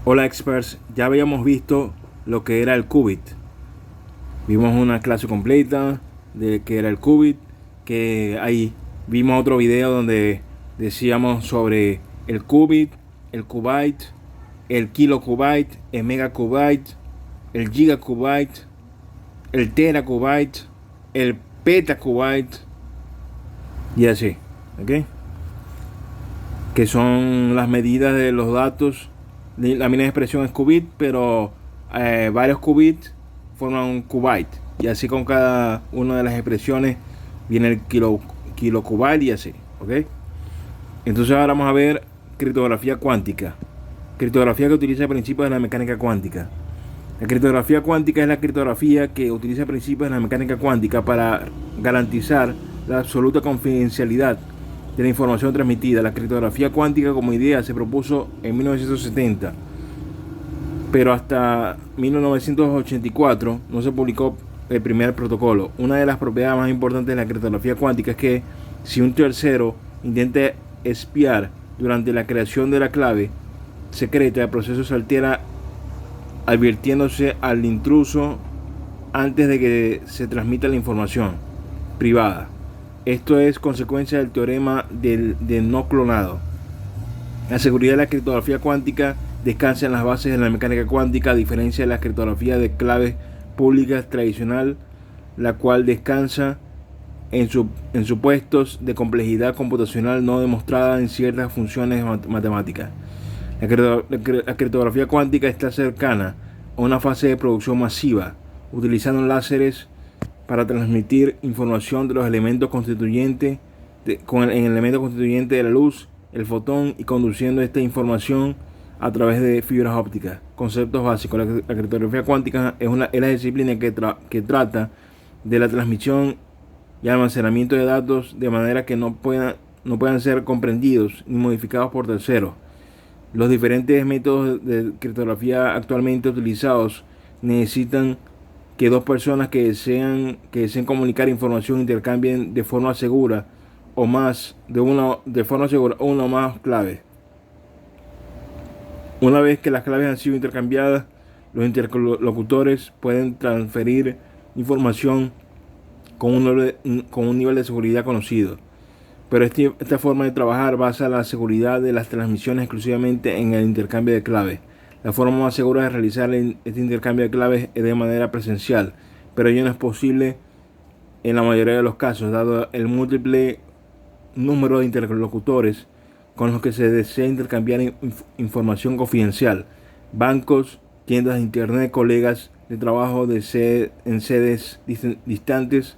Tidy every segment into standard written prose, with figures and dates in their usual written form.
Hola experts, ya habíamos visto lo que era el qubit. Vimos una clase completa de qué era el qubit, que ahí vimos otro video donde decíamos sobre el qubit, el qubit, el kilocubit, el megaqubit, el gigaqubit, el teraqubit, el petaqubit y así, ¿ok? Que son las medidas de los datos. La misma expresión es qubit, pero varios qubits forman un qubit. Y así con cada una de las expresiones viene el kilocubit y así. ¿Ok? Entonces ahora vamos a ver criptografía cuántica. Criptografía que utiliza principios de la mecánica cuántica. La criptografía cuántica es la criptografía que utiliza principios de la mecánica cuántica para garantizar la absoluta confidencialidad de la información transmitida. La criptografía cuántica como idea se propuso en 1970, pero hasta 1984 no se publicó el primer protocolo. Una de las propiedades más importantes de la criptografía cuántica es que si un tercero intenta espiar durante la creación de la clave secreta, el proceso se altera advirtiéndose al intruso antes de que se transmita la información privada. Esto es consecuencia del teorema del no clonado. La seguridad de la criptografía cuántica descansa en las bases de la mecánica cuántica, a diferencia de la criptografía de claves públicas tradicional, la cual descansa en supuestos de complejidad computacional no demostrada en ciertas funciones matemáticas. La criptografía cuántica está cercana a una fase de producción masiva, utilizando láseres para transmitir información de los elementos constituyentes con el elemento constituyente de la luz, el fotón, y conduciendo esta información a través de fibras ópticas. Conceptos básicos. La criptografía cuántica es la disciplina que trata de la transmisión y almacenamiento de datos de manera que no puedan ser comprendidos ni modificados por terceros. Los diferentes métodos de criptografía actualmente utilizados necesitan que dos personas que deseen comunicar información intercambien de forma segura o más una o más claves. Una vez que las claves han sido intercambiadas, los interlocutores pueden transferir información con un nivel de seguridad conocido. Pero esta forma de trabajar basa la seguridad de las transmisiones exclusivamente en el intercambio de claves. La forma más segura de realizar este intercambio de claves es de manera presencial, pero ello no es posible en la mayoría de los casos, dado el múltiple número de interlocutores con los que se desea intercambiar información confidencial. Bancos, tiendas de internet, colegas de trabajo en sedes distantes,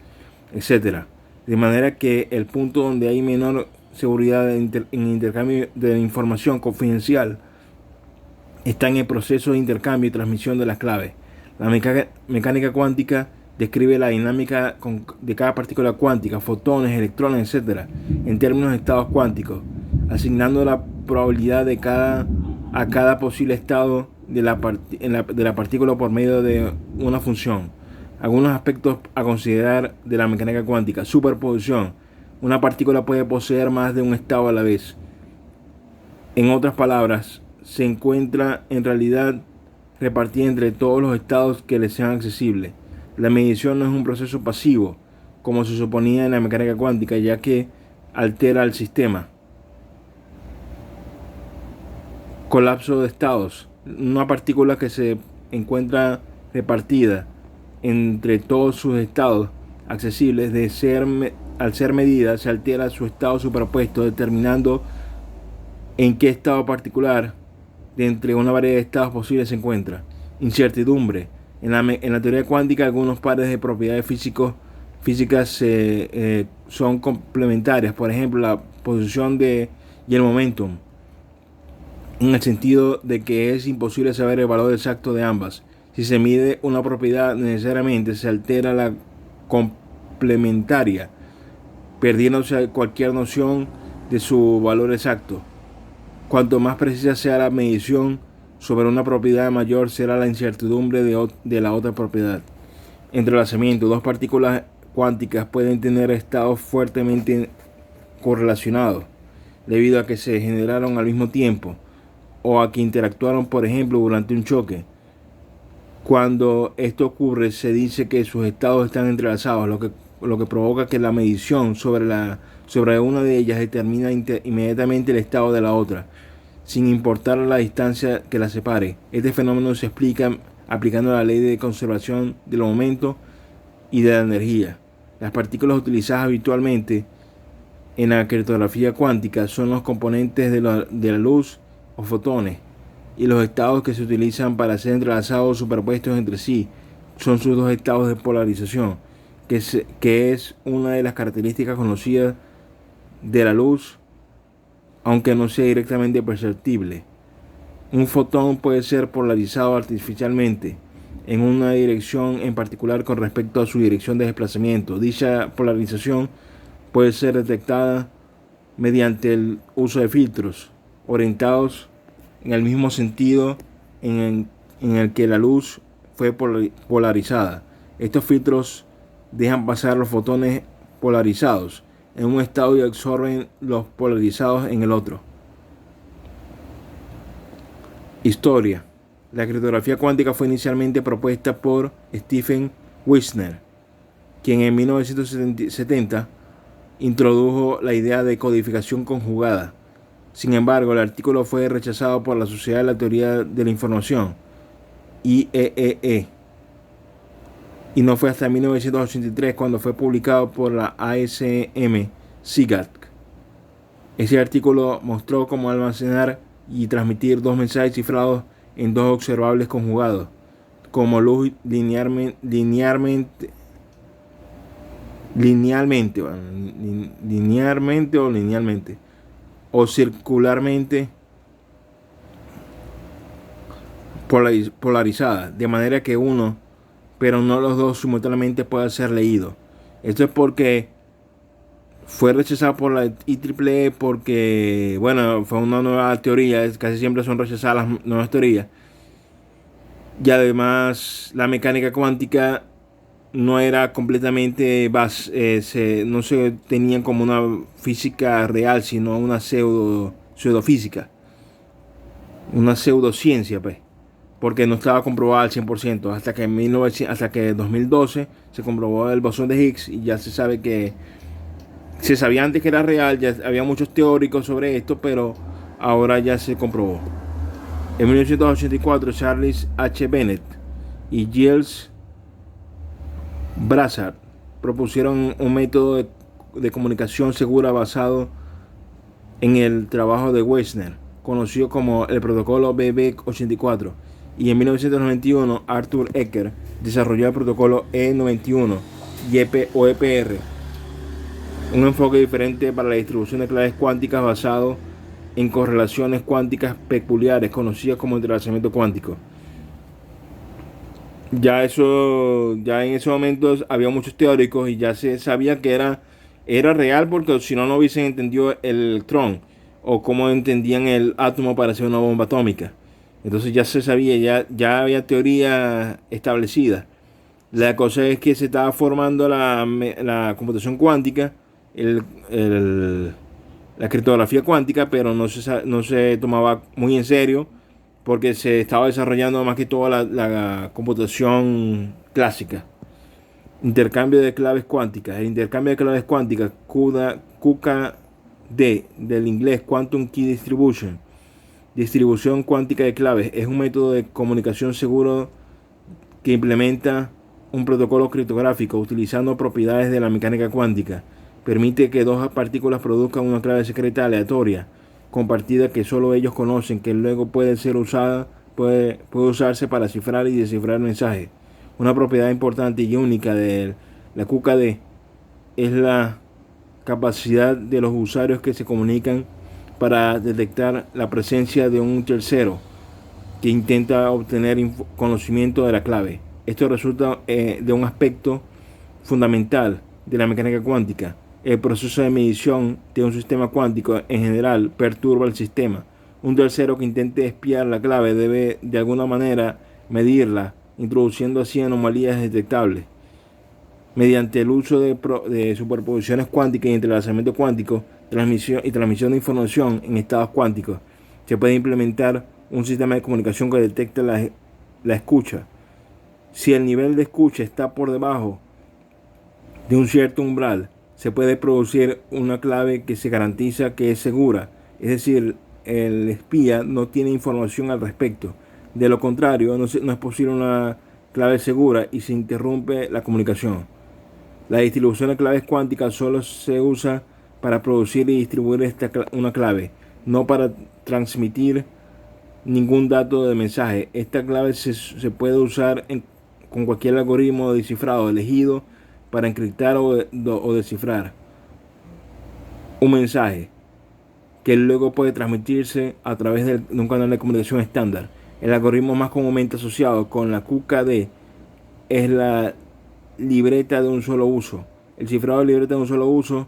etcétera. De manera que el punto donde hay menor seguridad en intercambio de información confidencial está en el proceso de intercambio y transmisión de las claves. La mecánica cuántica describe la dinámica de cada partícula cuántica, fotones, electrones, etc., en términos de estados cuánticos, asignando la probabilidad a cada posible estado de la partícula por medio de una función. Algunos aspectos a considerar de la mecánica cuántica. Superposición. Una partícula puede poseer más de un estado a la vez. En otras palabras, se encuentra en realidad repartida entre todos los estados que le sean accesibles. La medición no es un proceso pasivo, como se suponía en la mecánica cuántica, ya que altera el sistema. Colapso de estados. Una partícula que se encuentra repartida entre todos sus estados accesibles al ser medida, se altera su estado superpuesto, determinando en qué estado particular de entre una variedad de estados posibles se encuentra. Incertidumbre. En la teoría cuántica, algunos pares de propiedades físicas son complementarias, por ejemplo la posición y el momentum, en el sentido de que es imposible saber el valor exacto de ambas. Si se mide una propiedad, necesariamente se altera la complementaria, perdiéndose cualquier noción de su valor exacto. Cuanto más precisa sea la medición sobre una propiedad, mayor será la incertidumbre de la otra propiedad. Entrelazamiento. Dos partículas cuánticas pueden tener estados fuertemente correlacionados debido a que se generaron al mismo tiempo. o a que interactuaron, por ejemplo, durante un choque. Cuando esto ocurre, se dice que sus estados están entrelazados, lo que provoca que la medición sobre una de ellas determina inmediatamente el estado de la otra, sin importar la distancia que la separe. Este fenómeno se explica aplicando la ley de conservación del momento y de la energía. Las partículas utilizadas habitualmente en la criptografía cuántica son los componentes de la luz o fotones, y los estados que se utilizan para ser entrelazados o superpuestos entre sí son sus dos estados de polarización, que es una de las características conocidas de la luz, aunque no sea directamente perceptible. Un fotón puede ser polarizado artificialmente en una dirección en particular con respecto a su dirección de desplazamiento. Dicha polarización puede ser detectada mediante el uso de filtros orientados en el mismo sentido en el que la luz fue polarizada. Estos filtros dejan pasar los fotones polarizados en un estado y absorben los polarizados en el otro. Historia. La criptografía cuántica fue inicialmente propuesta por Stephen Wissner, quien en 1970 introdujo la idea de codificación conjugada. Sin embargo, el artículo fue rechazado por la Sociedad de la Teoría de la Información, IEEE, y no fue hasta 1983 cuando fue publicado por la ASM CIGAC. Ese artículo mostró cómo almacenar y transmitir dos mensajes cifrados en dos observables conjugados, como luz linealmente o circularmente polarizada, de manera que uno, pero no los dos simultáneamente, pueda ser leído. Esto es porque fue rechazado por la IEEE porque, bueno, fue una nueva teoría, casi siempre son rechazadas las nuevas teorías. Y además la mecánica cuántica no era completamente no se tenía como una física real, sino una pseudofísica, una pseudociencia, pues, porque no estaba comprobada al 100%, hasta que en 2012 se comprobó el bosón de Higgs y ya se sabe que se sabía antes que era real, ya había muchos teóricos sobre esto, pero ahora ya se comprobó. En 1984, Charles H. Bennett y Giles Brazard propusieron un método de comunicación segura basado en el trabajo de Wissner, conocido como el protocolo BB84, y en 1991 Arthur Ecker desarrolló el protocolo E91 o EPR, un enfoque diferente para la distribución de claves cuánticas basado en correlaciones cuánticas peculiares conocidas como entrelazamiento cuántico. Ya en ese momento había muchos teóricos y ya se sabía que era real, porque si no, no hubiesen entendido el electrón o cómo entendían el átomo para hacer una bomba atómica. Entonces ya se sabía, ya había teoría establecida. La cosa es que se estaba formando la computación cuántica, la criptografía cuántica, pero no se tomaba muy en serio porque se estaba desarrollando más que todo la computación clásica. Intercambio de claves cuánticas. El intercambio de claves cuánticas, QKD, del inglés Quantum Key Distribution, distribución cuántica de claves, es un método de comunicación seguro que implementa un protocolo criptográfico utilizando propiedades de la mecánica cuántica. Permite que dos partículas produzcan una clave secreta aleatoria compartida que solo ellos conocen, que luego puede usarse para cifrar y descifrar mensajes. Una propiedad importante y única de la QKD es la capacidad de los usuarios que se comunican para detectar la presencia de un tercero que intenta obtener conocimiento de la clave. Esto resulta de un aspecto fundamental de la mecánica cuántica. El proceso de medición de un sistema cuántico en general perturba el sistema. Un tercero que intente espiar la clave debe de alguna manera medirla, introduciendo así anomalías detectables. Mediante el uso de superposiciones cuánticas y entrelazamiento cuántico, transmisión de información en estados cuánticos, se puede implementar un sistema de comunicación que detecta la escucha. Si el nivel de escucha está por debajo de un cierto umbral, se puede producir una clave que se garantiza que es segura. Es decir, el espía no tiene información al respecto. De lo contrario, no es posible una clave segura y se interrumpe la comunicación. La distribución de claves cuánticas solo se usa para producir y distribuir una clave, no para transmitir ningún dato de mensaje. Esta clave se puede usar con cualquier algoritmo de descifrado elegido para encriptar o descifrar un mensaje que luego puede transmitirse a través de un canal de comunicación estándar. El algoritmo más comúnmente asociado con la QKD es la libreta de un solo uso. El cifrado de libreta de un solo uso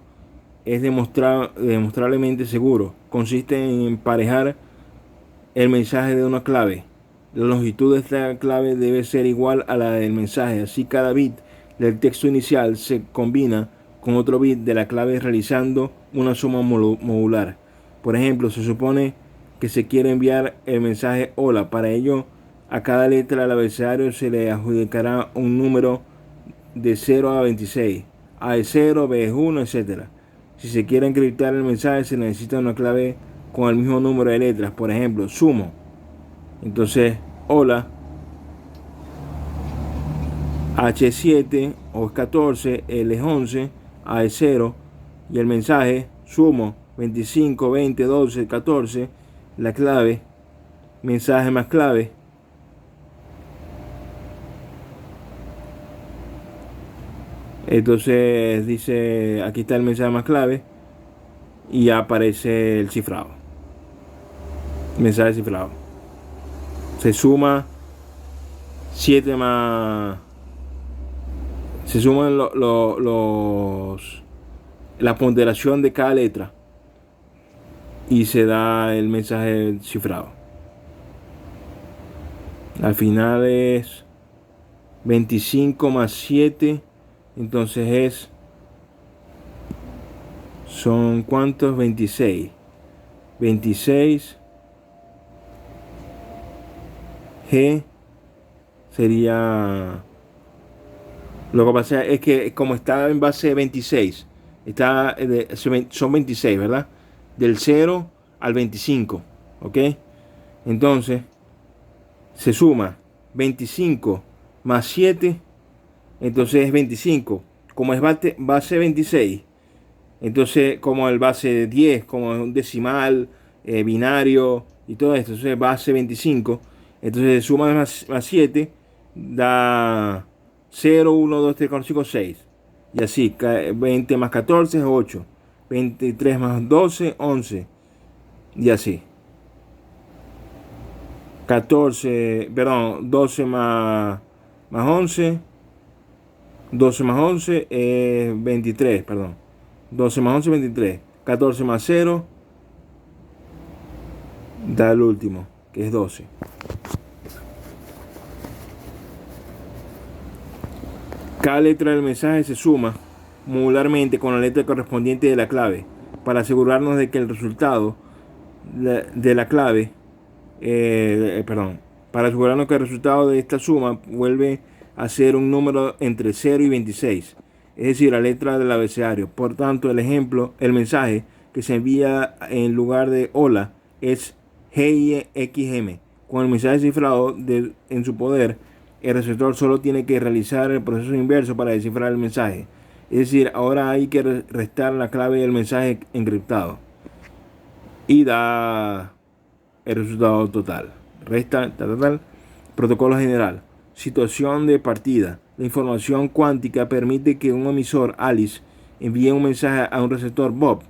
es demostrablemente seguro. Consiste en emparejar el mensaje de una clave. La longitud de esta clave debe ser igual a la del mensaje. Así cada bit del texto inicial se combina con otro bit de la clave realizando una suma modular. Por ejemplo, se supone que se quiere enviar el mensaje hola. Para ello, a cada letra del abecedario se le adjudicará un número de 0 a 26. A es 0, B es 1, etc. Si se quiere encriptar el mensaje, se necesita una clave con el mismo número de letras. Por ejemplo, sumo. Entonces, hola, H es 7, O es 14, L es 11, A es 0. Y el mensaje, sumo, 25, 20, 12, 14. La clave, mensaje más clave. Entonces dice, aquí está el mensaje más clave y ya aparece el cifrado. Mensaje cifrado. Se suma 7 más... Se suman la ponderación de cada letra y se da el mensaje cifrado. Al final es 25 más 7. Entonces son ¿cuántos? 26. 26 G sería... Lo que pasa es que como está en base 26, son 26, ¿verdad? Del 0 al 25, ¿ok? Entonces se suma 25 más 7. Entonces es 25. Como es base 26, entonces como el base 10, como es un decimal, binario y todo esto, entonces base 25. Entonces suma más 7, da 0, 1, 2, 3, 4, 5, 6. Y así, 20 más 14 es 8. 23 más 12, 11. Y así. 12 más 11. 12 más 11 es 23, perdón. 12 más 11 es 23. 14 más 0 da el último, que es 12. Cada letra del mensaje se suma modularmente con la letra correspondiente de la clave para asegurarnos de que el resultado de la clave, para asegurarnos que el resultado de esta suma vuelve a ser un número entre 0 y 26, es decir, la letra del abecedario. Por tanto, el mensaje que se envía en lugar de hola es GIXM. Con el mensaje cifrado en su poder, el receptor solo tiene que realizar el proceso inverso para descifrar el mensaje. Es decir, ahora hay que restar la clave del mensaje encriptado y da el resultado total. Resta total. Protocolo general. Situación de partida. La información cuántica permite que un emisor Alice envíe un mensaje a un receptor Bob.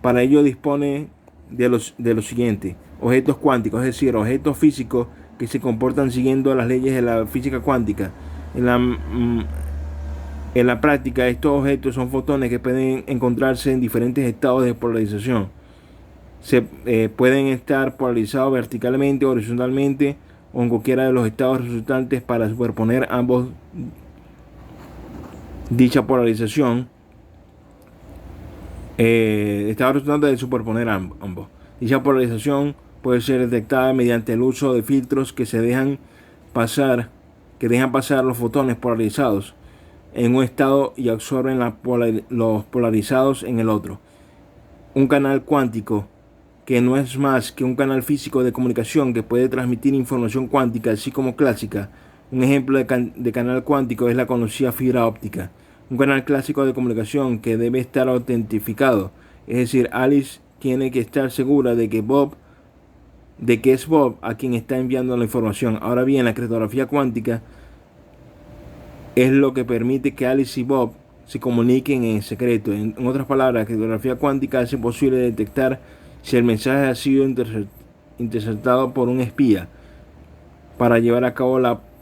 Para ello dispone de lo siguiente: objetos cuánticos, es decir, objetos físicos que se comportan siguiendo las leyes de la física cuántica. En la práctica, estos objetos son fotones que pueden encontrarse en diferentes estados de polarización. Pueden estar polarizados verticalmente, horizontalmente o en cualquiera de los estados resultantes. Para superponer ambos dicha polarización, estado resultante de superponer ambos. Dicha polarización puede ser detectada mediante el uso de filtros que dejan pasar los fotones polarizados en un estado y absorben los polarizados en el otro. Un canal cuántico, que no es más que un canal físico de comunicación que puede transmitir información cuántica, así como clásica. Un ejemplo de canal cuántico es la conocida fibra óptica. Un canal clásico de comunicación que debe estar autentificado. Es decir, Alice tiene que estar segura de que es Bob a quien está enviando la información. Ahora bien, la criptografía cuántica es lo que permite que Alice y Bob se comuniquen en secreto. En otras palabras, la criptografía cuántica hace posible detectar si el mensaje ha sido interceptado por un espía. Para llevar a cabo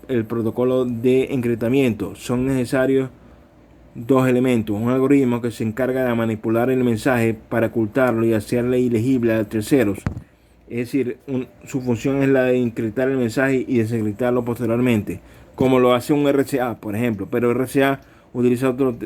el protocolo de encriptamiento son necesarios dos elementos: un algoritmo que se encarga de manipular el mensaje para ocultarlo y hacerle ilegible a terceros. Es decir, su función es la de encriptar el mensaje y desencriptarlo posteriormente, como lo hace un RCA, por ejemplo. Pero RCA utiliza otro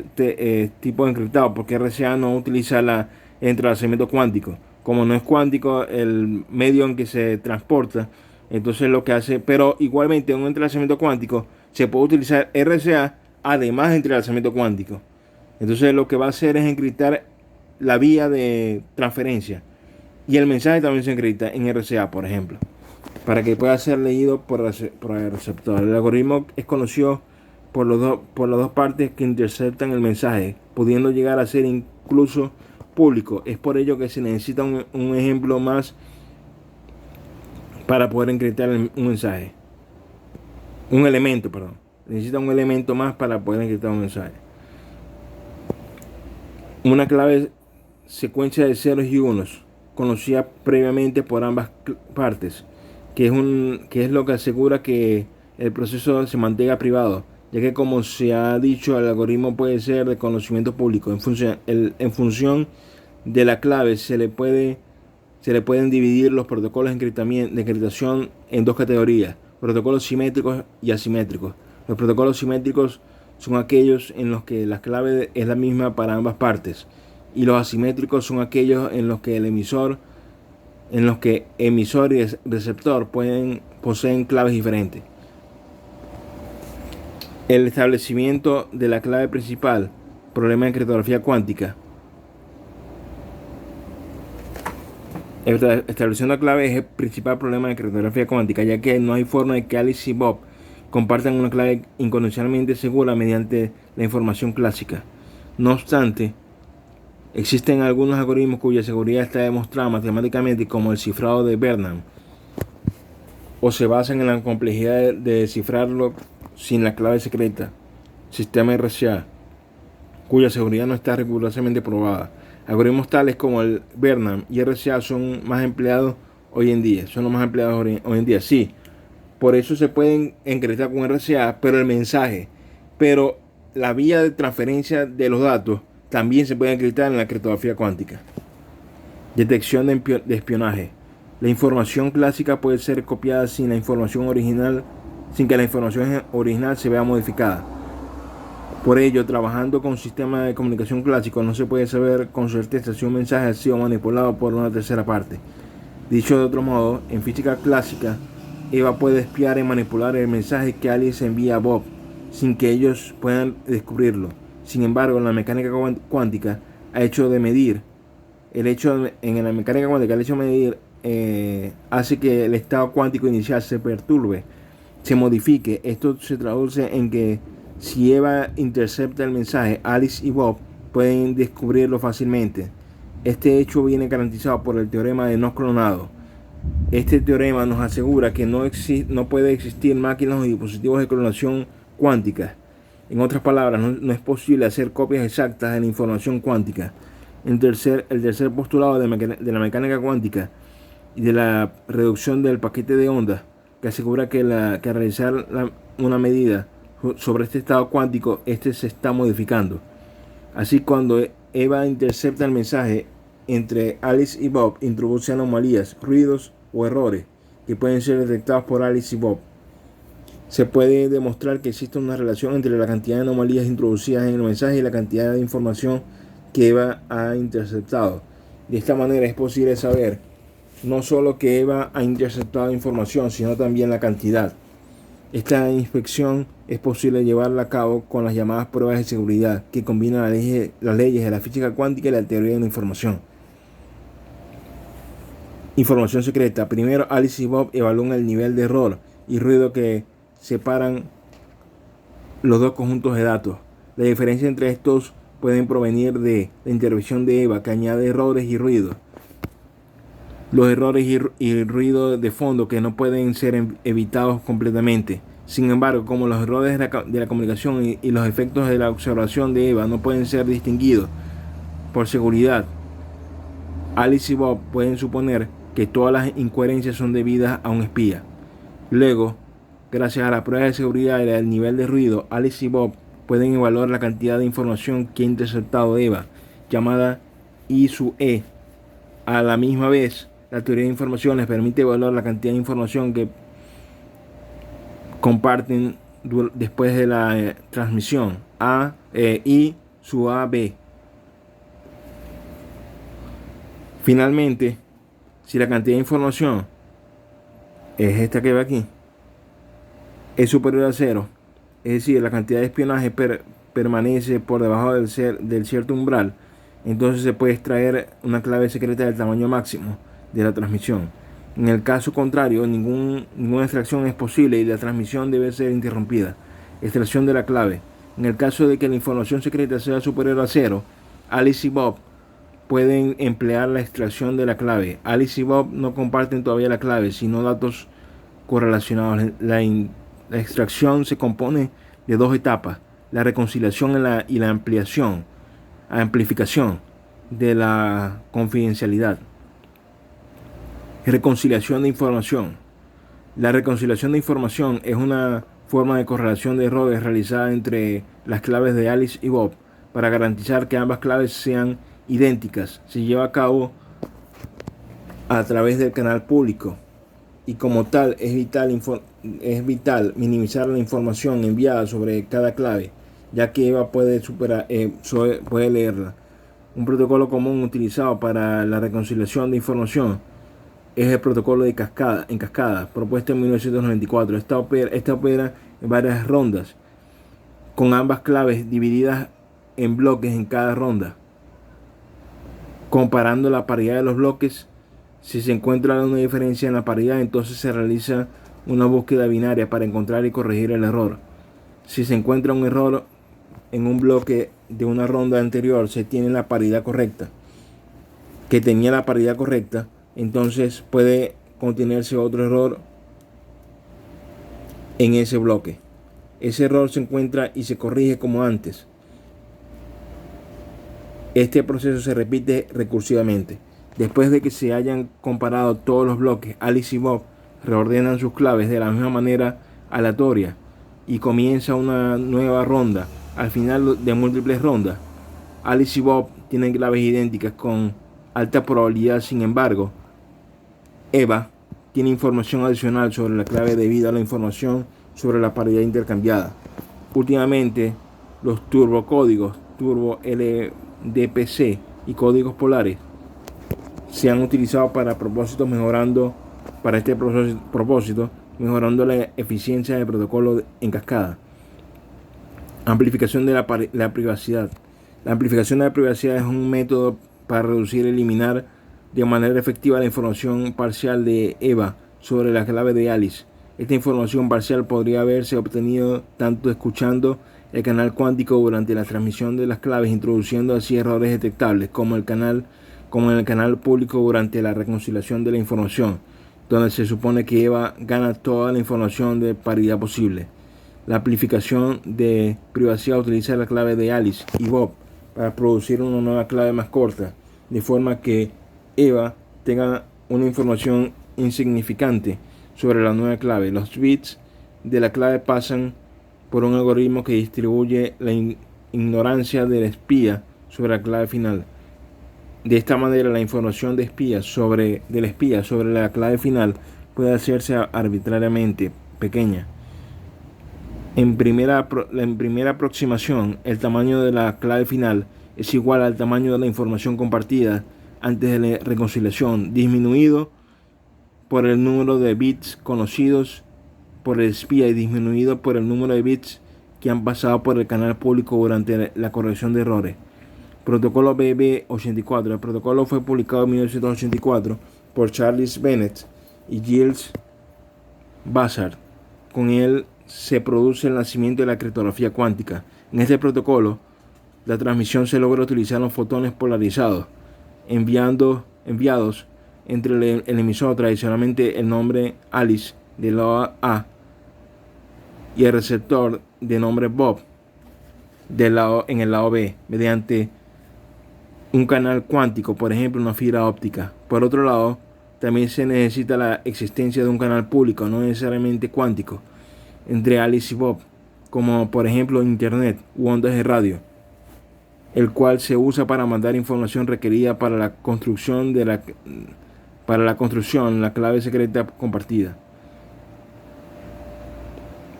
tipo de encriptado, porque RCA no utiliza el entrelazamiento cuántico. Como no es cuántico el medio en que se transporta, entonces lo que hace, pero igualmente en un entrelazamiento cuántico se puede utilizar RCA además de entrelazamiento cuántico. Entonces lo que va a hacer es encriptar la vía de transferencia, y el mensaje también se encripta en RCA, por ejemplo, para que pueda ser leído por el receptor. El algoritmo es conocido por las dos partes que interceptan el mensaje, pudiendo llegar a ser incluso público. Es por ello que se necesita un ejemplo más para poder encriptar un mensaje. Necesita un elemento más para poder encriptar un mensaje. Una clave secuencia de ceros y unos, conocida previamente por ambas partes, que es lo que asegura que el proceso se mantenga privado, ya que, como se ha dicho, el algoritmo puede ser de conocimiento público. En función de la clave se le pueden dividir los protocolos de encriptación en dos categorías: protocolos simétricos y asimétricos. Los protocolos simétricos son aquellos en los que la clave es la misma para ambas partes, y los asimétricos son aquellos en los que emisor y receptor poseen claves diferentes. El establecimiento de la clave principal, problema de criptografía cuántica. Estableciendo la clave es el principal problema de criptografía cuántica, ya que no hay forma de que Alice y Bob compartan una clave incondicionalmente segura mediante la información clásica. No obstante, existen algunos algoritmos cuya seguridad está demostrada matemáticamente, como el cifrado de Bernard, o se basan en la complejidad de descifrarlo sin la clave secreta, sistema RCA, cuya seguridad no está rigurosamente probada. Algoritmos tales como el Bernard y RCA son los más empleados hoy en día. Sí. Por eso se pueden encriptar con RCA, pero la vía de transferencia de los datos también se puede encriptar en la criptografía cuántica. Detección de espionaje. La información clásica puede ser copiada sin que la información original se vea modificada. Por ello, trabajando con un sistema de comunicación clásico, no se puede saber con certeza si un mensaje ha sido manipulado por una tercera parte. Dicho de otro modo, en física clásica, Eva puede espiar y manipular el mensaje que Alice envía a Bob sin que ellos puedan descubrirlo. Sin embargo, en la mecánica cuántica, el hecho de medir hace que el estado cuántico inicial se perturbe, se modifique. Esto se traduce en que si Eva intercepta el mensaje, Alice y Bob pueden descubrirlo fácilmente. Este hecho viene garantizado por el teorema de no clonado. Este teorema nos asegura que no puede existir máquinas o dispositivos de clonación cuántica. En otras palabras, no es posible hacer copias exactas de la información cuántica. El tercer postulado de la mecánica cuántica y de la reducción del paquete de ondas, que asegura que realizar una medida sobre este estado cuántico, se está modificando. Así, cuando Eva intercepta el mensaje entre Alice y Bob, introduce anomalías, ruidos o errores que pueden ser detectados por Alice y Bob. Se puede demostrar que existe una relación entre la cantidad de anomalías introducidas en el mensaje y la cantidad de información que Eva ha interceptado. De esta manera es posible saber no solo que Eva ha interceptado información, sino también la cantidad. Esta inspección es posible llevarla a cabo con las llamadas pruebas de seguridad, que combinan las leyes de la física cuántica y la teoría de la información. Información secreta. Primero, Alice y Bob evalúan el nivel de error y ruido que separan los dos conjuntos de datos. La diferencia entre estos pueden provenir de la intervención de Eva, que añade errores y ruido. Los errores y ruido de fondo que no pueden ser evitados completamente. Sin embargo, como los errores de la comunicación y los efectos de la observación de Eva no pueden ser distinguidos por seguridad, Alice y Bob pueden suponer que todas las incoherencias son debidas a un espía. Luego, gracias a la prueba de seguridad y al nivel de ruido, Alice y Bob pueden evaluar la cantidad de información que ha interceptado Eva, llamada I sub E. A la misma vez, la teoría de información les permite evaluar la cantidad de información que comparten después de la transmisión, I sub AB. Finalmente, si la cantidad de información es esta que ve aquí, es superior a 0, es decir, la cantidad de espionaje permanece por debajo del cierto umbral, entonces se puede extraer una clave secreta del tamaño máximo de la transmisión. En el caso contrario, ninguna extracción es posible y la transmisión debe ser interrumpida. Extracción de la clave. En el caso de que la información secreta sea superior a 0, Alice y Bob pueden emplear la extracción de la clave. Alice y Bob no comparten todavía la clave, sino datos correlacionados. La extracción se compone de dos etapas: la reconciliación y la amplificación de la confidencialidad. Reconciliación de información. La reconciliación de información es una forma de correlación de errores realizada entre las claves de Alice y Bob para garantizar que ambas claves sean idénticas. Se lleva a cabo a través del canal público y como tal es vital minimizar la información enviada sobre cada clave, ya que Eva puede leerla. Un protocolo común utilizado para la reconciliación de información es el protocolo en cascada, propuesto en 1994. Esta opera en varias rondas, con ambas claves divididas en bloques en cada ronda. Comparando la paridad de los bloques, si se encuentra una diferencia en la paridad, entonces se realiza una búsqueda binaria para encontrar y corregir el error. Si se encuentra un error en un bloque de una ronda anterior, se tiene la paridad correcta, entonces puede contenerse otro error en ese bloque. Ese error se encuentra y se corrige como antes. Este proceso se repite recursivamente. Después de que se hayan comparado todos los bloques, Alice y Bob reordenan sus claves de la misma manera aleatoria y comienza una nueva ronda. Al final de múltiples rondas, Alice y Bob tienen claves idénticas con alta probabilidad. Sin embargo, Eva tiene información adicional sobre la clave debido a la información sobre la paridad intercambiada. Últimamente, los turbocódigos, turbo LDPC y códigos polares se han utilizado para este propósito, mejorando la eficiencia del protocolo en cascada. Amplificación de la privacidad. La amplificación de la privacidad es un método para reducir y eliminar de manera efectiva la información parcial de Eva sobre la clave de Alice. Esta información parcial podría haberse obtenido tanto escuchando el canal cuántico durante la transmisión de las claves, introduciendo así errores detectables, como en el canal público durante la reconciliación de la información, donde se supone que Eva gana toda la información de paridad posible. La amplificación de privacidad utiliza la clave de Alice y Bob para producir una nueva clave más corta, de forma que Eva tenga una información insignificante sobre la nueva clave. Los bits de la clave pasan por un algoritmo que distribuye la ignorancia del espía sobre la clave final. De esta manera, la información del espía sobre la clave final puede hacerse arbitrariamente pequeña. En primera aproximación, el tamaño de la clave final es igual al tamaño de la información compartida antes de la reconciliación, disminuido por el número de bits conocidos por el espía y disminuido por el número de bits que han pasado por el canal público durante la corrección de errores. Protocolo BB84. El protocolo fue publicado en 1984 por Charles Bennett y Gilles Bazard. Con él se produce el nacimiento de la criptografía cuántica. En este protocolo, la transmisión se logra utilizar los fotones polarizados, enviados entre el emisor, tradicionalmente el nombre Alice del lado A y el receptor de nombre Bob en el lado B, mediante un canal cuántico, por ejemplo una fibra óptica. Por otro lado, también se necesita la existencia de un canal público, no necesariamente cuántico, entre Alice y Bob, como por ejemplo Internet u ondas de radio, el cual se usa para mandar información requerida para la construcción de la clave secreta compartida.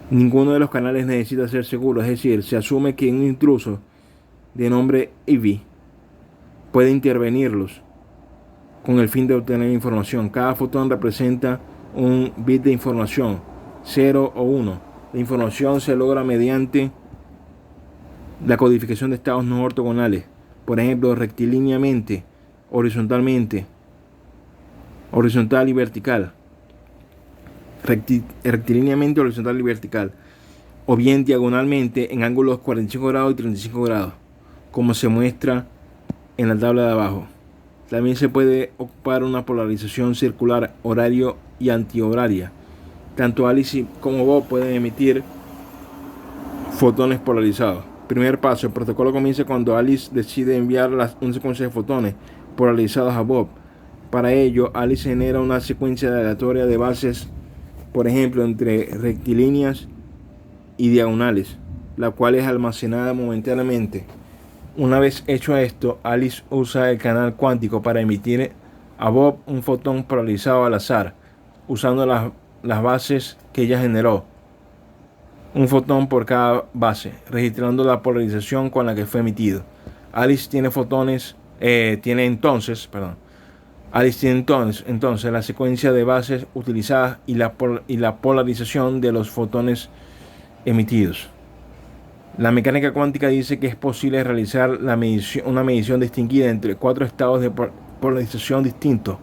Ninguno de los canales necesita ser seguro, es decir, se asume que un intruso de nombre Ivy puede intervenirlos con el fin de obtener información. Cada fotón representa un bit de información, 0 o 1. La información se logra mediante la codificación de estados no ortogonales, por ejemplo, rectilíneamente, horizontalmente, horizontal y vertical, rectilíneamente, horizontal y vertical, o bien diagonalmente en ángulos 45 grados y 35 grados, como se muestra en la tabla de abajo. También se puede ocupar una polarización circular horario y antihoraria. Tanto Alice como Bob pueden emitir fotones polarizados. Primer paso: el protocolo comienza cuando Alice decide enviar una secuencia de fotones polarizados a Bob. Para ello, Alice genera una secuencia aleatoria de bases, por ejemplo, entre rectilíneas y diagonales, la cual es almacenada momentáneamente. Una vez hecho esto, Alice usa el canal cuántico para emitir a Bob un fotón polarizado al azar, usando las bases que ella generó, un fotón por cada base, registrando la polarización con la que fue emitido. Alice tiene entonces la secuencia de bases utilizadas y la polarización de los fotones emitidos. La mecánica cuántica dice que es posible realizar una medición distinguida entre 4 estados de polarización distintos,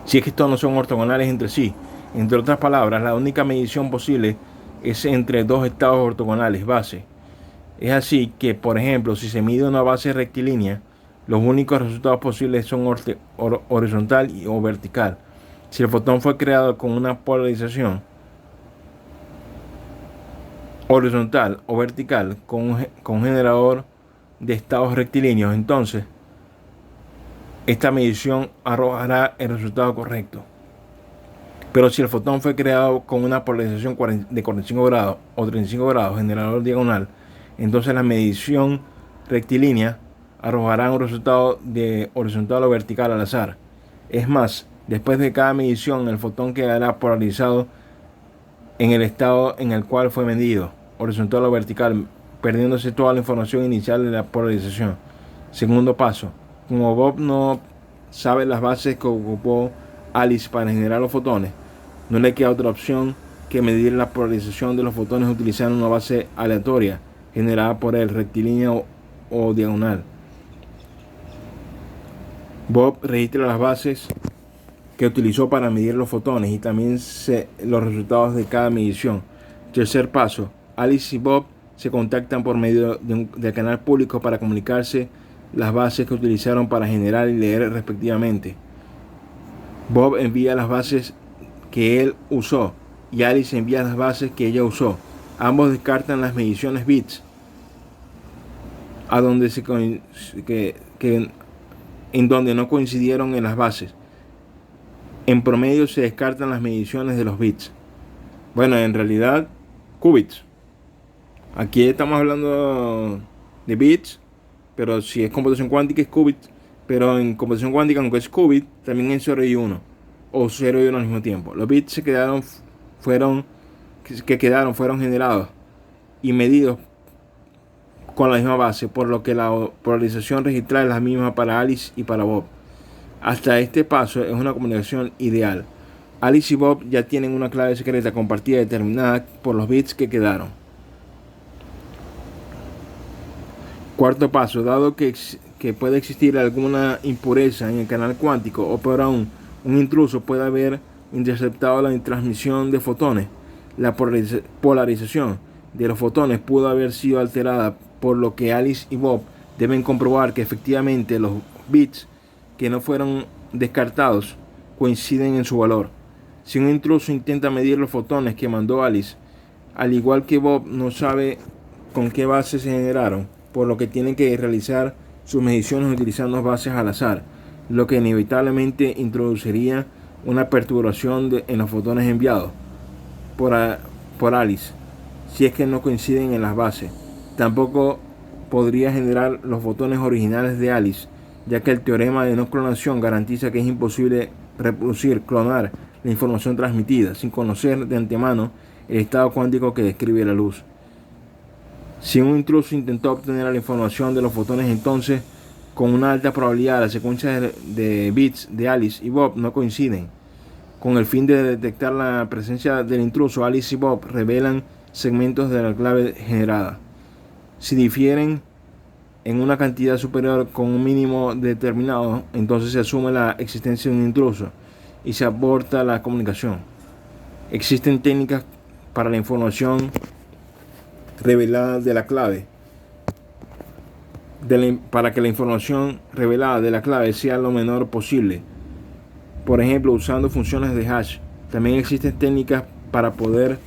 si es que estos no son ortogonales entre sí. Entre otras palabras, la única medición posible es entre 2 estados ortogonales base. Es así que, por ejemplo, si se mide una base rectilínea, los únicos resultados posibles son horizontal o vertical. Si el fotón fue creado con una polarización horizontal o vertical con un generador de estados rectilíneos, entonces esta medición arrojará el resultado correcto. Pero si el fotón fue creado con una polarización de 45 grados o 35 grados, generador diagonal, entonces la medición rectilínea arrojará un resultado de horizontal o vertical al azar. Es más, después de cada medición, el fotón quedará polarizado en el estado en el cual fue medido, horizontal o vertical, perdiéndose toda la información inicial de la polarización. Segundo paso: como Bob no sabe las bases que ocupó Alice para generar los fotones, no le queda otra opción que medir la polarización de los fotones utilizando una base aleatoria generada por él, rectilínea o diagonal. Bob registra las bases que utilizó para medir los fotones y también los resultados de cada medición. Tercer paso: Alice y Bob se contactan por medio del canal público para comunicarse las bases que utilizaron para generar y leer respectivamente. Bob envía las bases que él usó y Alice envía las bases que ella usó. Ambos descartan las mediciones bits en donde no coincidieron en las bases. En promedio se descartan las mediciones de los bits. Bueno, en realidad, qubits. Aquí estamos hablando de bits, pero si es computación cuántica es qubits. Pero en computación cuántica, aunque es qubit, también es 0 y 1, o 0 y 1 al mismo tiempo. Los bits fueron generados y medidos con la misma base, por lo que la polarización registrada es la misma para Alice y para Bob. Hasta este paso es una comunicación ideal. Alice y Bob ya tienen una clave secreta compartida determinada por los bits que quedaron. Cuarto paso, dado que puede existir alguna impureza en el canal cuántico o peor aún, un intruso puede haber interceptado la transmisión de fotones, la polarización de los fotones pudo haber sido alterada, por lo que Alice y Bob deben comprobar que efectivamente los bits que no fueron descartados coinciden en su valor. Si un intruso intenta medir los fotones que mandó Alice, al igual que Bob no sabe con qué bases se generaron, por lo que tienen que realizar sus mediciones utilizando bases al azar, lo que inevitablemente introduciría una perturbación en los fotones enviados por Alice, si es que no coinciden en las bases. Tampoco podría generar los fotones originales de Alice, ya que el teorema de no clonación garantiza que es imposible reproducir, clonar la información transmitida sin conocer de antemano el estado cuántico que describe la luz. Si un intruso intentó obtener la información de los fotones, entonces con una alta probabilidad las secuencias de bits de Alice y Bob no coinciden. Con el fin de detectar la presencia del intruso, Alice y Bob revelan segmentos de la clave generada. Si difieren en una cantidad superior con un mínimo determinado, entonces se asume la existencia de un intruso y se aborta la comunicación. Existen técnicas para la información revelada de la clave, para que la información revelada de la clave sea lo menor posible. Por ejemplo, usando funciones de hash. También existen técnicas para poder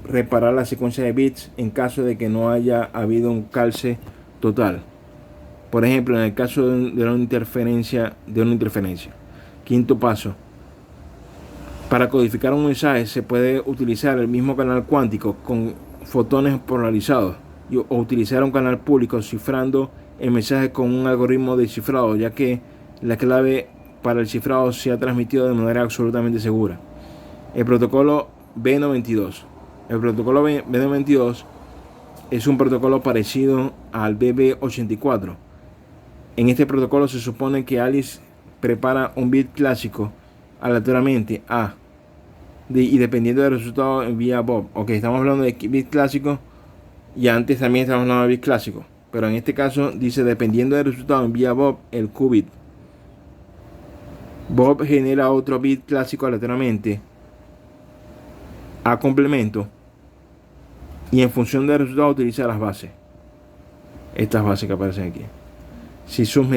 reparar la secuencia de bits en caso de que no haya habido un calce total. Por ejemplo, en el caso de una interferencia. Quinto paso. Para codificar un mensaje se puede utilizar el mismo canal cuántico con fotones polarizados o utilizar un canal público cifrando el mensaje con un algoritmo de cifrado, ya que la clave para el cifrado se ha transmitido de manera absolutamente segura. El protocolo B92. El protocolo B92 es un protocolo parecido al BB84. En este protocolo se supone que Alice prepara un bit clásico aleatoriamente y dependiendo del resultado envía a Bob. Ok, estamos hablando de bit clásico y antes también estamos hablando de bit clásico, pero en este caso dice dependiendo del resultado envía a Bob el qubit. Bob genera otro bit clásico aleatoriamente a complemento y en función del resultado utiliza las bases, estas bases que aparecen aquí. Si de sus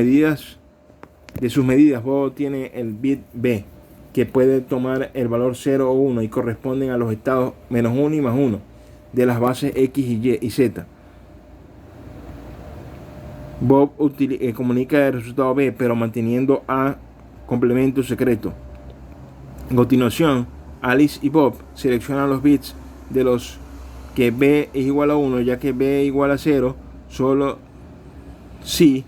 medidas Bob tiene el bit B, que puede tomar el valor 0 o 1 y corresponden a los estados menos 1 y más 1 de las bases X y Y Z. Bob comunica el resultado B, pero manteniendo A complemento secreto. A continuación, Alice y Bob seleccionan los bits de los que B es igual a 1, ya que B es igual a 0, solo si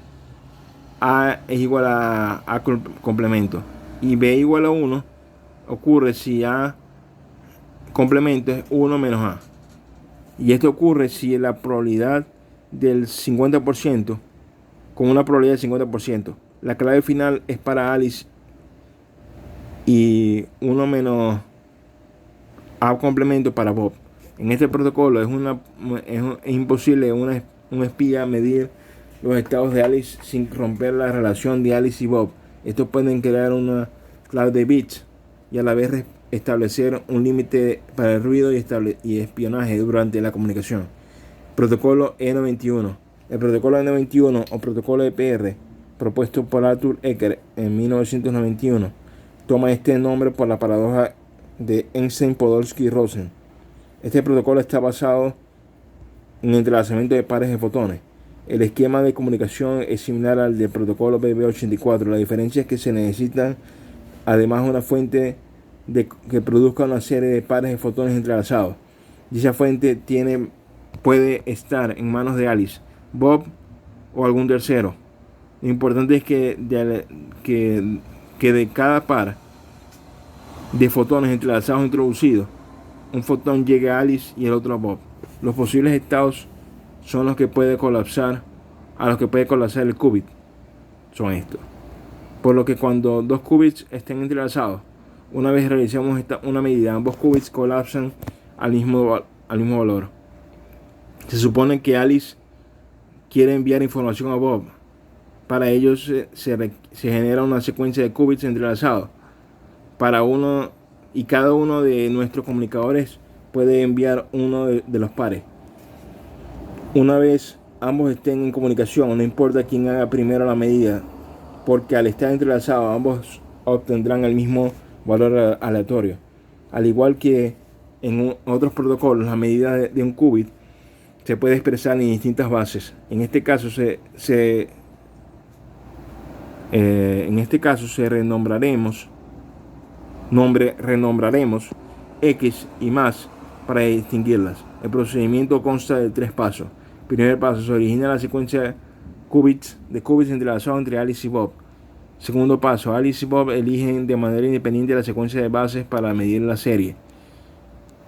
A es igual a complemento. Y B igual a 1 ocurre si A complemento es 1 menos A. Y esto ocurre si la probabilidad del 50%, con una probabilidad del 50%. La clave final es para Alice y 1 menos A complemento para Bob. En este protocolo es imposible un espía medir los estados de Alice sin romper la relación de Alice y Bob. Estos pueden crear una clave de bits y a la vez establecer un límite para el ruido y espionaje durante la comunicación. Protocolo E91. El protocolo E91 o protocolo EPR, propuesto por Arthur Ecker en 1991, toma este nombre por la paradoja de Einstein, Podolsky y Rosen. Este protocolo está basado en entrelazamiento de pares de fotones. El esquema de comunicación es similar al del protocolo BB84. La diferencia es que se necesita además una fuente que produzca una serie de pares de fotones entrelazados. Dicha fuente puede estar en manos de Alice, Bob o algún tercero. Lo importante es que de cada par de fotones entrelazados introducidos, un fotón llegue a Alice y el otro a Bob. Los posibles estados son los que puede colapsar el qubit. Son estos. Por lo que cuando dos qubits estén entrelazados, Una vez realizamos una medida, ambos qubits colapsan al mismo valor. Se supone que Alice quiere enviar información a Bob. Para ello se genera una secuencia de qubits entrelazados. Para uno y cada uno de nuestros comunicadores puede enviar uno de los pares. Una vez ambos estén en comunicación, no importa quién haga primero la medida, porque al estar entrelazados ambos obtendrán el mismo valor aleatorio. Al igual que en otros protocolos, la medida de un qubit se puede expresar en distintas bases. En este caso renombraremos X y más para distinguirlas. El procedimiento consta de 3 pasos. Primer paso, se origina la secuencia de qubits entrelazados entre Alice y Bob. Segundo paso, Alice y Bob eligen de manera independiente la secuencia de bases para medir la serie.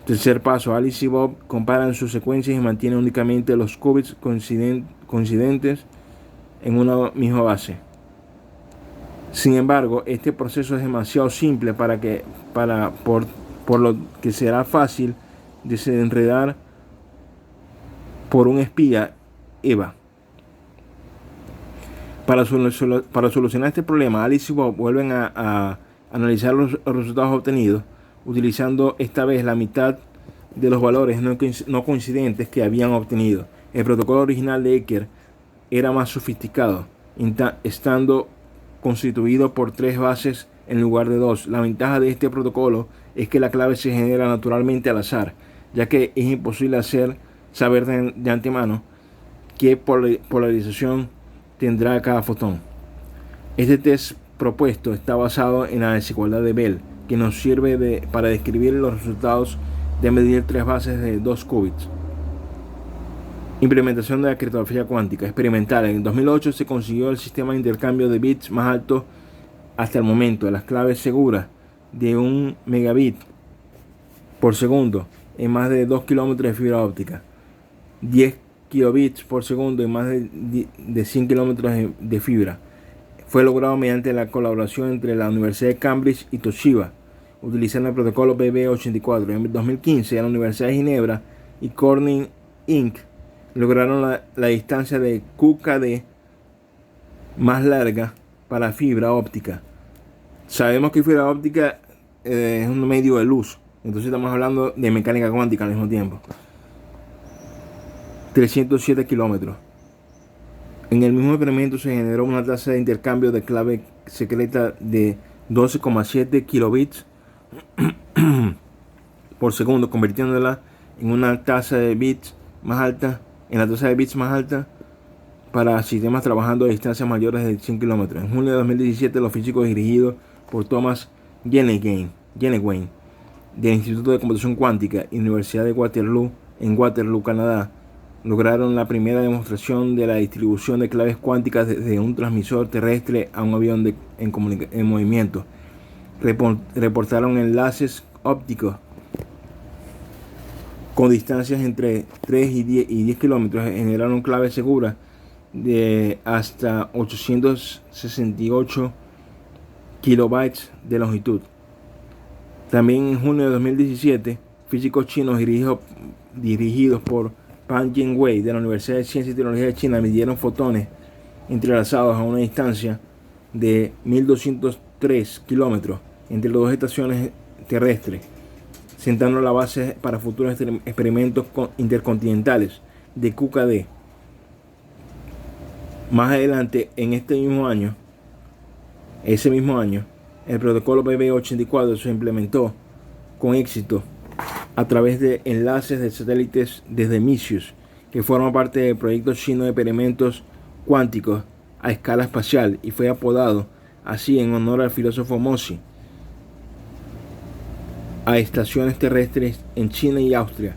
Tercer paso, Alice y Bob comparan sus secuencias y mantienen únicamente los qubits coincidentes en una misma base. Sin embargo, este proceso es demasiado simple por lo que será fácil desenredar por un espía EVA. Para solucionar este problema, Alice y Bob vuelven a analizar los resultados obtenidos, utilizando esta vez la mitad de los valores no coincidentes que habían obtenido. El protocolo original de Ecker era más sofisticado, estando constituido por 3 bases en lugar de 2. La ventaja de este protocolo es que la clave se genera naturalmente al azar, ya que es imposible saber de antemano qué polarización tendrá cada fotón. Este test propuesto está basado en la desigualdad de Bell, que nos sirve para describir los resultados de medir 3 bases de 2 qubits. Implementación de la criptografía cuántica experimental. En 2008 se consiguió el sistema de intercambio de bits más alto hasta el momento. Las claves seguras de 1 megabit por segundo en más de 2 kilómetros de fibra óptica, 10 kilobits por segundo en más de 100 kilómetros de fibra. Fue logrado mediante la colaboración entre la Universidad de Cambridge y Toshiba, utilizando el protocolo BB84. En 2015, la Universidad de Ginebra y Corning Inc. lograron la distancia de QKD más larga para fibra óptica. Sabemos que fibra óptica es un medio de luz, entonces estamos hablando de mecánica cuántica al mismo tiempo. 307 kilómetros. En el mismo experimento se generó una tasa de intercambio de clave secreta de 12,7 kilobits por segundo, convirtiéndola en una tasa de bits más alta, para sistemas trabajando a distancias mayores de 100 kilómetros. En junio de 2017, los físicos dirigidos por Thomas Geneguen del Instituto de Computación Cuántica y Universidad de Waterloo, en Waterloo, Canadá, lograron la primera demostración de la distribución de claves cuánticas desde un transmisor terrestre a un avión en movimiento. Reportaron enlaces ópticos con distancias entre 3 y 10 kilómetros. Generaron claves seguras de hasta 868 kilobytes de longitud. También en junio de 2017, físicos chinos dirigidos por Pan Jianwei de la Universidad de Ciencia y Tecnología de China midieron fotones entrelazados a una distancia de 1203 kilómetros entre las dos estaciones terrestres, sentando la base para futuros experimentos intercontinentales de QKD. Más adelante, en ese mismo año, el protocolo BB84 se implementó con éxito a través de enlaces de satélites desde Misius, que forma parte del proyecto chino de experimentos cuánticos a escala espacial, y fue apodado así en honor al filósofo Mozi, a estaciones terrestres en China y Austria.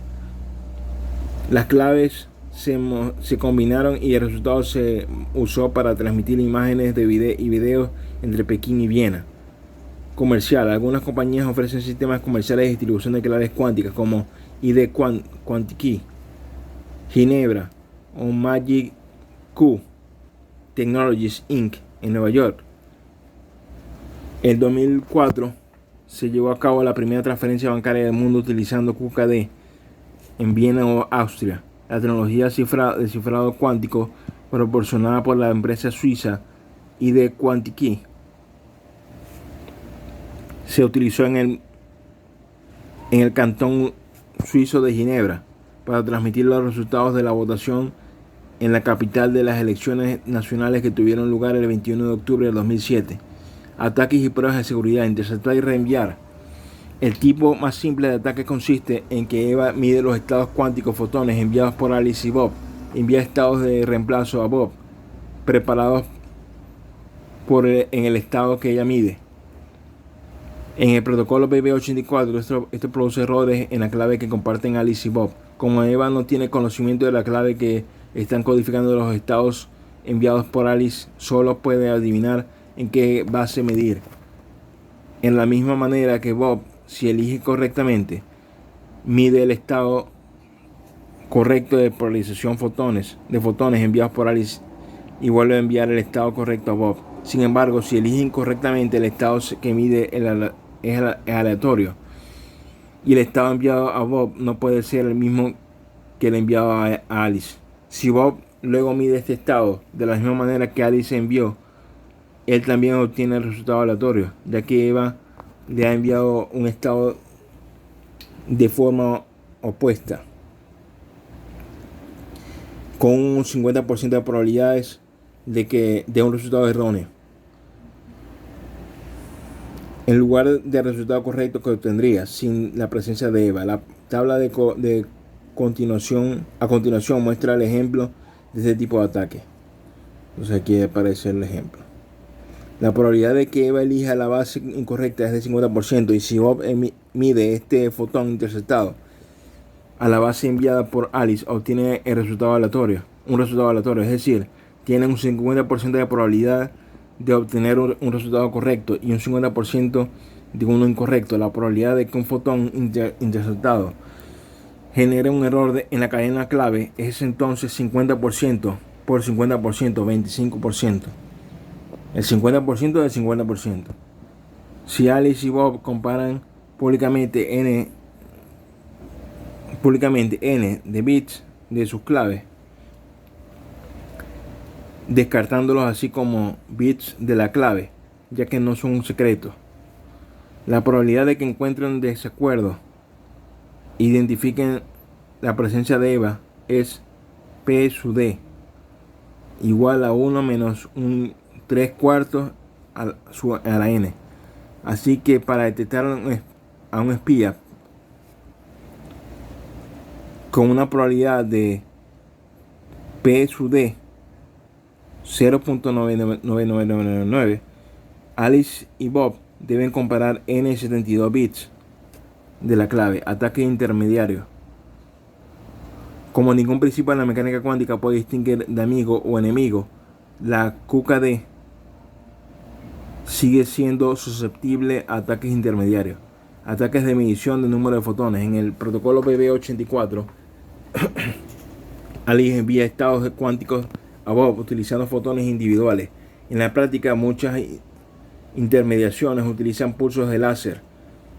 Las claves se combinaron y el resultado se usó para transmitir imágenes y videos entre Pekín y Viena. Comercial. Algunas compañías ofrecen sistemas comerciales de distribución de claves cuánticas como ID Quantique, Ginebra o Magic Q Technologies Inc. en Nueva York. En 2004, se llevó a cabo la primera transferencia bancaria del mundo utilizando QKD en Viena, Austria. La tecnología de cifrado cuántico proporcionada por la empresa suiza ID Quantique se utilizó en el cantón suizo de Ginebra para transmitir los resultados de la votación en la capital de las elecciones nacionales que tuvieron lugar el 21 de octubre del 2007. Ataques y pruebas de seguridad, interceptar y reenviar. El tipo más simple de ataque consiste en que Eva mide los estados cuánticos fotones enviados por Alice y Bob, envía estados de reemplazo a Bob, preparados en el estado que ella mide. En el protocolo BB84, esto produce errores en la clave que comparten Alice y Bob. Como Eva no tiene conocimiento de la clave que están codificando los estados enviados por Alice, solo puede adivinar en qué base medir. En la misma manera que Bob, si elige correctamente, mide el estado correcto de polarización de fotones enviados por Alice y vuelve a enviar el estado correcto a Bob. Sin embargo, si elige incorrectamente, el estado que mide es aleatorio y el estado enviado a Bob no puede ser el mismo que el enviado a Alice. Si Bob luego mide este estado de la misma manera que Alice envió, él también obtiene el resultado aleatorio, ya que Eva le ha enviado un estado de forma opuesta, con un 50% de probabilidades de un resultado erróneo, en lugar del resultado correcto que obtendría sin la presencia de Eva. La tabla a continuación muestra el ejemplo de este tipo de ataque. Entonces aquí aparece el ejemplo. La probabilidad de que Eva elija la base incorrecta es del 50%, y si Bob mide este fotón interceptado a la base enviada por Alice, obtiene un resultado aleatorio, es decir, tiene un 50% de probabilidad de obtener un resultado correcto y un 50% de uno incorrecto. La probabilidad de que un fotón interceptado genere un error en la cadena clave es entonces 50% por 50%, 25%. El 50% del 50%. Si Alice y Bob comparan públicamente n de bits de sus claves, descartándolos así como bits de la clave, ya que no son un secreto, la probabilidad de que encuentren desacuerdo identifiquen la presencia de Eva es P sub D igual a 1 menos un 3/4 a la n. Así que para detectar a un espía con una probabilidad de P sub D 0.99999, Alice y Bob deben comparar n72 bits de la clave, ataque intermediario. Como ningún principio en la mecánica cuántica puede distinguir de amigo o enemigo, la QKD sigue siendo susceptible a ataques intermediarios, ataques de medición del número de fotones. En el protocolo BB84, Alice envía estados cuánticos a Bob utilizando fotones individuales. En la práctica, muchas intermediaciones utilizan pulsos de láser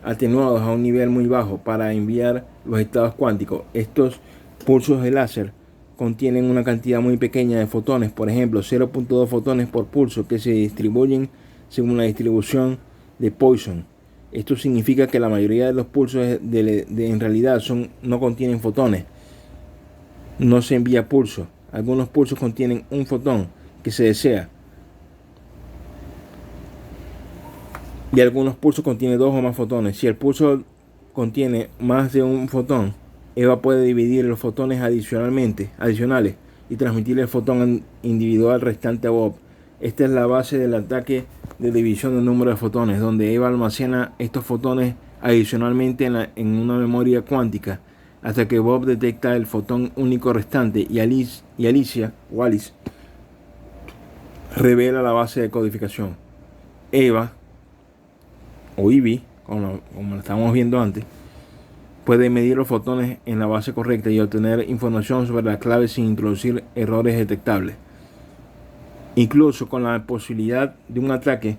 atenuados a un nivel muy bajo para enviar los estados cuánticos. Estos pulsos de láser contienen una cantidad muy pequeña de fotones, por ejemplo 0.2 fotones por pulso, que se distribuyen según la distribución de Poisson. Esto significa que la mayoría de los pulsos en realidad no contienen fotones. No se envía pulso. Algunos pulsos contienen un fotón que se desea, y algunos pulsos contienen 2 o más fotones. Si el pulso contiene más de un fotón, Eva puede dividir los fotones adicionales y transmitir el fotón individual restante a Bob. Esta es la base del ataque de división del número de fotones, donde Eva almacena estos fotones adicionalmente en una memoria cuántica hasta que Bob detecta el fotón único restante y Alice revela la base de codificación. Eva, o Ivy, como lo estábamos viendo antes, puede medir los fotones en la base correcta y obtener información sobre la clave sin introducir errores detectables. Incluso con la posibilidad de un ataque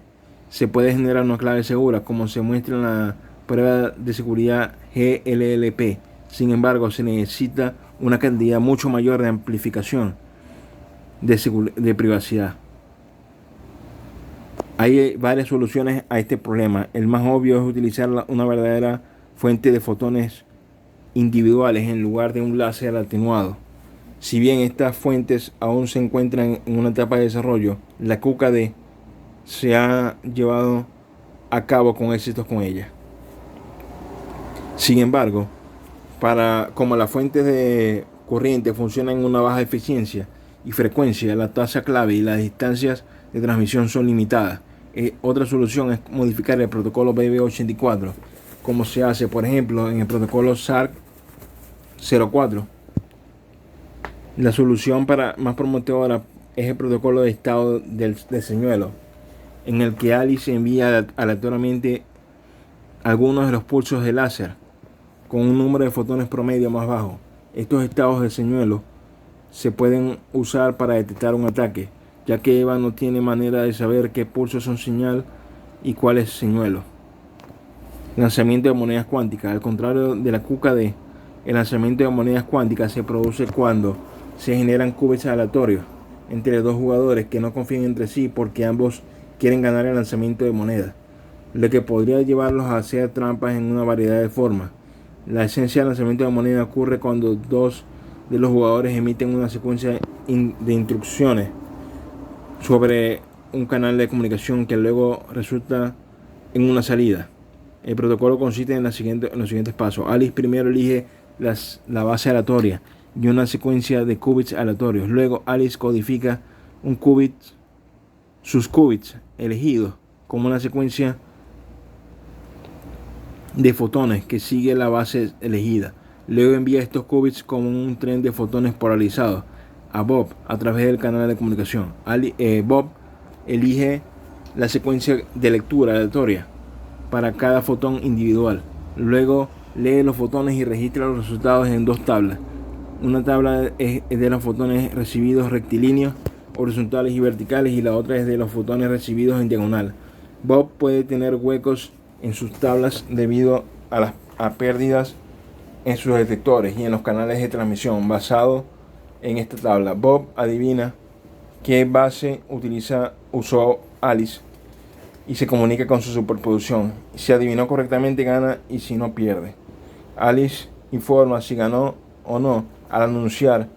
se puede generar una clave segura, como se muestra en la prueba de seguridad GLLP. Sin embargo, se necesita una cantidad mucho mayor de amplificación de privacidad. Hay varias soluciones a este problema. El más obvio es utilizar una verdadera fuente de fotones individuales en lugar de un láser atenuado. Si bien estas fuentes aún se encuentran en una etapa de desarrollo, la QKD se ha llevado a cabo con éxitos con ella. Sin embargo, como las fuentes de corriente funcionan en una baja eficiencia y frecuencia, la tasa clave y las distancias de transmisión son limitadas. Otra solución es modificar el protocolo BB84, como se hace, por ejemplo, en el protocolo SARC04. La solución más prometedora es el protocolo de estado de señuelo, en el que Alice envía aleatoriamente algunos de los pulsos de láser con un número de fotones promedio más bajo. Estos estados de señuelo se pueden usar para detectar un ataque, ya que Eva no tiene manera de saber qué pulsos son señal y cuál es señuelo. Lanzamiento de monedas cuánticas. Al contrario de la QKD, el lanzamiento de monedas cuánticas se produce cuando se generan qubits aleatorios entre dos jugadores que no confían entre sí porque ambos quieren ganar el lanzamiento de monedas, lo que podría llevarlos a hacer trampas en una variedad de formas. La esencia del lanzamiento de moneda ocurre cuando dos de los jugadores emiten una secuencia de instrucciones sobre un canal de comunicación que luego resulta en una salida. El protocolo consiste en los siguientes pasos. Alice primero elige la base aleatoria y una secuencia de qubits aleatorios. Luego Alice codifica sus qubits elegidos como una secuencia de fotones que sigue la base elegida. Luego envía estos qubits como un tren de fotones polarizados a Bob a través del canal de comunicación. Bob elige la secuencia de lectura aleatoria para cada fotón individual. Luego lee los fotones y registra los resultados en dos tablas. Una tabla es de los fotones recibidos rectilíneos, horizontales y verticales, y la otra es de los fotones recibidos en diagonal. Bob puede tener huecos en sus tablas debido a pérdidas en sus detectores y en los canales de transmisión. Basado en esta tabla, Bob adivina qué base usó Alice y se comunica con su superposición. Si adivinó correctamente, gana, y si no, pierde. Alice informa si ganó o no al anunciar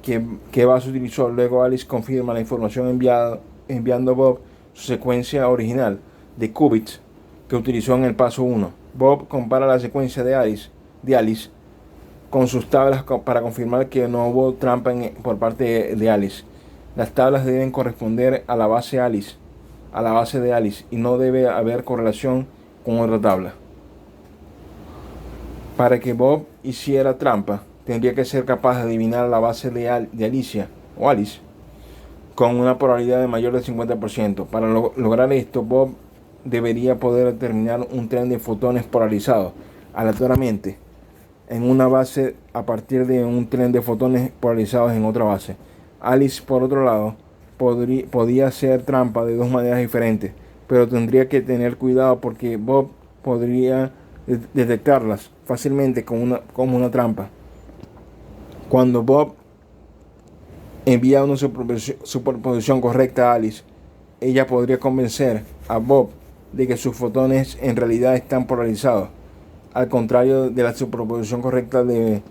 qué base utilizó. Luego Alice confirma la información enviando a Bob su secuencia original de qubits que utilizó en el paso 1. Bob compara la secuencia de Alice con sus tablas para confirmar que no hubo trampa por parte de Alice. Las tablas deben corresponder a la base de Alice, y no debe haber correlación con otra tabla. Para que Bob hiciera trampa, tendría que ser capaz de adivinar la base de Alicia o Alice con una probabilidad de mayor del 50%. Para lograr esto, Bob debería poder determinar un tren de fotones polarizados aleatoriamente en una base a partir de un tren de fotones polarizados en otra base. Alice, por otro lado, podía hacer trampa de dos maneras diferentes, pero tendría que tener cuidado porque Bob podría detectarlas fácilmente como una trampa. Cuando Bob envía una superposición correcta a Alice, ella podría convencer a Bob de que sus fotones en realidad están polarizados, al contrario de la suposición correcta de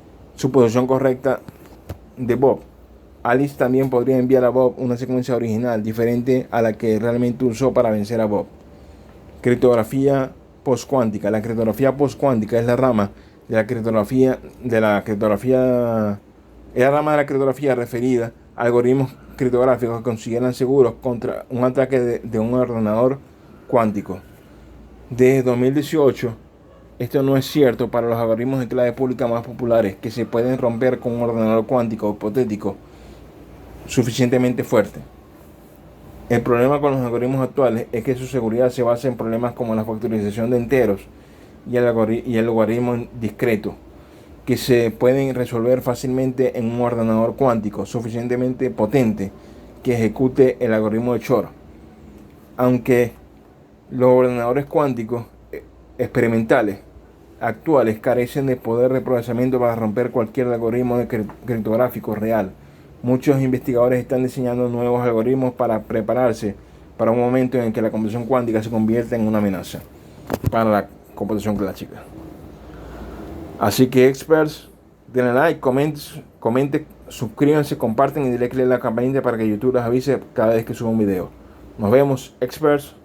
Bob. Alice también podría enviar a Bob una secuencia original diferente a la que realmente usó para vencer a Bob. Criptografía postcuántica. La criptografía postcuántica es la rama de la criptografía referida a algoritmos criptográficos que consideran seguros contra un ataque de un ordenador cuántico. Desde 2018, esto no es cierto para los algoritmos de clave pública más populares, que se pueden romper con un ordenador cuántico hipotético suficientemente fuerte. El problema con los algoritmos actuales es que su seguridad se basa en problemas como la factorización de enteros y el logaritmo discreto, que se pueden resolver fácilmente en un ordenador cuántico suficientemente potente que ejecute el algoritmo de Shor. Aunque Los ordenadores cuánticos experimentales actuales carecen de poder de procesamiento para romper cualquier algoritmo criptográfico real. Muchos investigadores están diseñando nuevos algoritmos para prepararse para un momento en el que la computación cuántica se convierta en una amenaza para la computación clásica. Así que experts, denle like, comenten, suscríbanse, comparten y denle click a la campanita para que YouTube les avise cada vez que suba un video. Nos vemos, experts.